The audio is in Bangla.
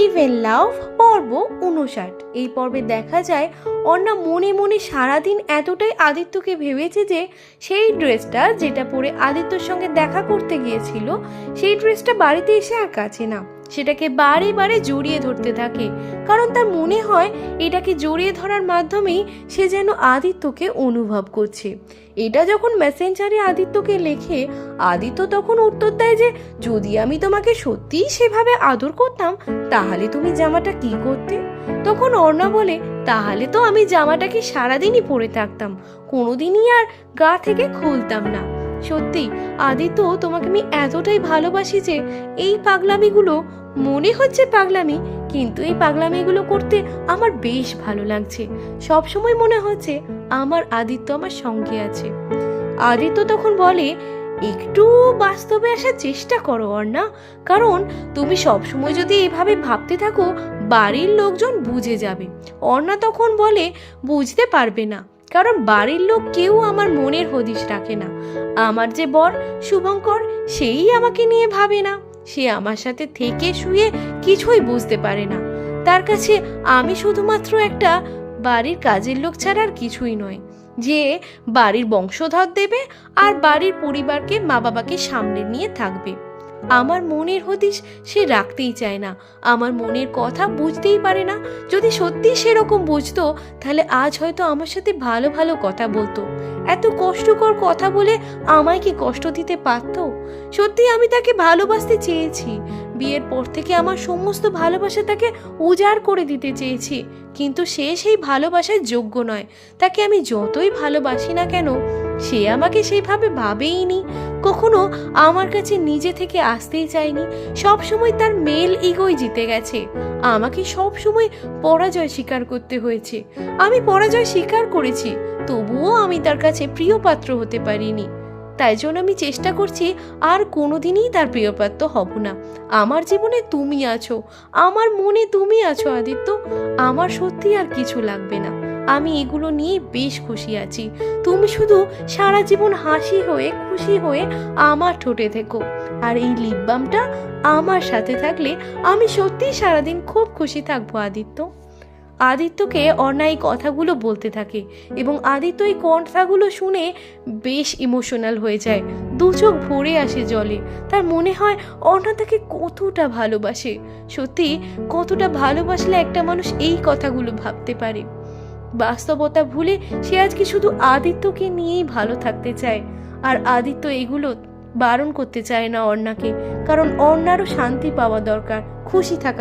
লিভ এন্ড লাভ পর্ব 59। এই পর্বে দেখা যায় অর্ণা মনে মনে সারাদিন এতটাই আদিত্যকে ভেবেছে যে সেই ড্রেসটা যেটা পরে আদিত্যর সঙ্গে দেখা করতে গিয়েছিল সেই ড্রেসটা বাড়িতে এসে আর কাছে না। সেটাকে বারে বারে জড়িয়ে ধরতে থাকে, কারণ তার মনে হয় এটাকে জড়িয়ে ধরার মাধ্যমেই সে যেন আদিত্যকে অনুভব করছে। এটা যখন মেসেঞ্জারে আদিত্যকে লেখে, আদিত্য তখন উত্তর দেয় যে যদি আমি তোমাকে সত্যিই সেভাবে আদর করতাম তাহলে তুমি জামাটা কি করতে? তখন অর্ণা বলে, তাহলে তো আমি জামাটাকে সারাদিনই পরে থাকতাম, কোনোদিনই আর গা থেকে খুলতাম না। সত্যি আদিত্য, তোমাকে আমি এতটাই ভালোবাসি যে এই পাগলামিগুলো মনে হচ্ছে পাগলামি, কিন্তু এই পাগলামিগুলো করতে আমার বেশ ভালো লাগছে। সব সময় মনে হচ্ছে আমার আদিত্য আমার সঙ্গে আছে। আদিত্য তখন বলে, একটু বাস্তবে আসার চেষ্টা করো অর্ণা, কারণ তুমি সবসময় যদি এভাবে ভাবতে থাকো বাড়ির লোকজন বুঝে যাবে। অর্ণা তখন বলে, বুঝতে পারবে না, কারণ বাড়ির লোক কেউ আমার মনের হদিশ রাখে না। আমার যে বর শুভঙ্কর, সেই আমাকে নিয়ে ভাবে না। সে আমার সাথে থেকে শুয়ে কিছুই বুঝতে পারে না। তার কাছে আমি শুধুমাত্র একটা বাড়ির কাজের লোক ছাড়া আর কিছুই নয়, যে বাড়ির বংশধর দেবে আর বাড়ির পরিবারকে মা বাবাকে সামনে নিয়ে থাকবে। আমার মনের হদিশ সে রাখতেই চায় না, আমার মনের কথা বুঝতেই পারে না। যদি সত্যি সেরকম বুঝতো তাহলে আজ হয়তো আমার সাথে ভালো ভালো কথা বলতো। এত কষ্টকর কথা বলে আমায় কি কষ্ট দিতে পারতো? সত্যি আমি তাকে ভালোবাসতে চেয়েছি, বিয়ের পর থেকে আমার সমস্ত ভালোবাসা তাকে উজাড় করে দিতে চেয়েছি, কিন্তু সে সেই ভালোবাসার যোগ্য নয়। তাকে আমি যতই ভালোবাসি না কেন, সে আমাকে সেইভাবে ভাবেইনি, কখনো আমার কাছে নিজে থেকে আসতেই চায়নি। সব সময় তার মেল ইগোই জিতে গেছে। আমাকে সব সময় পরাজয় স্বীকার করতে হয়েছে। আমি পরাজয় স্বীকার করেছি, তবুও আমি তার কাছে প্রিয় পাত্র হতে পারিনি। তাই জন্য আমি চেষ্টা করছি আর কোনোদিনই তার প্রিয়পাত্র হব না। আমার জীবনে তুমি আছো, আমার মনে তুমি আছো আদিত্য, আমার সত্যি আর কিছু লাগবে না। আমি এগুলো নিয়ে বেশ খুশি আছি। তুমি শুধু সারা জীবন হাসি হয়ে খুশি হয়ে আমার ঠোঁটে থেকো, আর এই লিপ বামটা আমার সাথে থাকলে আমি সত্যিই সারাদিন খুব খুশি থাকবো আদিত্য। আদিত্যকে অর্ণা এই কথাগুলো বলতে থাকে এবং আদিত্য এই কথাগুলো শুনে বেশ ইমোশনাল হয়ে যায়, দু চোখ ভরে আসে জলে। তার মনে হয় অর্ণা তাকে কতটা ভালোবাসে। সত্যি কতটা ভালোবাসলে একটা মানুষ এই কথাগুলো ভাবতে পারে। বাস্তবতা ভুলে সে আজকে শুধু আদিত্যকে নিয়েই ভালো থাকতে চায়, আর আদিত্য এগুলো বারণ করতে চায় না অর্ণাকে, কারণ অর্ণারও শান্তি পাওয়া দরকার, খুশি থাকা